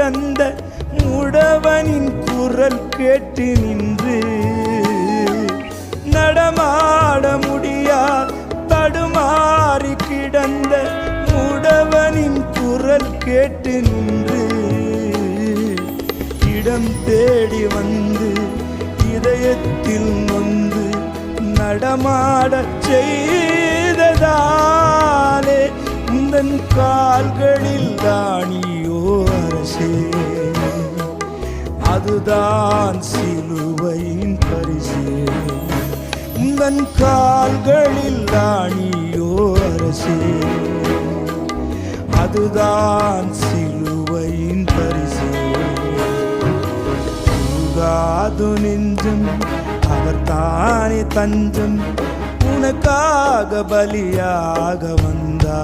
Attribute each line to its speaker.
Speaker 1: கிடந்த முடவனின் குரல் கேட்டு நின்று நடமாட முடியா தடுமாறி கிடந்த முடவனின் குரல் கேட்டு நின்று இடம் தேடி வந்து இதயத்தில் நொந்து நடமாட செய்ததாலே உந்தன் கால்களில் தானியோ அரசே, அதுதான் சிலுவையின் பரிசே. உந்தன் கால்களில் தானியோ அரசே, அதுதான் சிலுவையின் பரிசே. உருகாது நெஞ்சம் அவர் தானே தஞ்சம், உனக்காக பலியாக வந்தார்.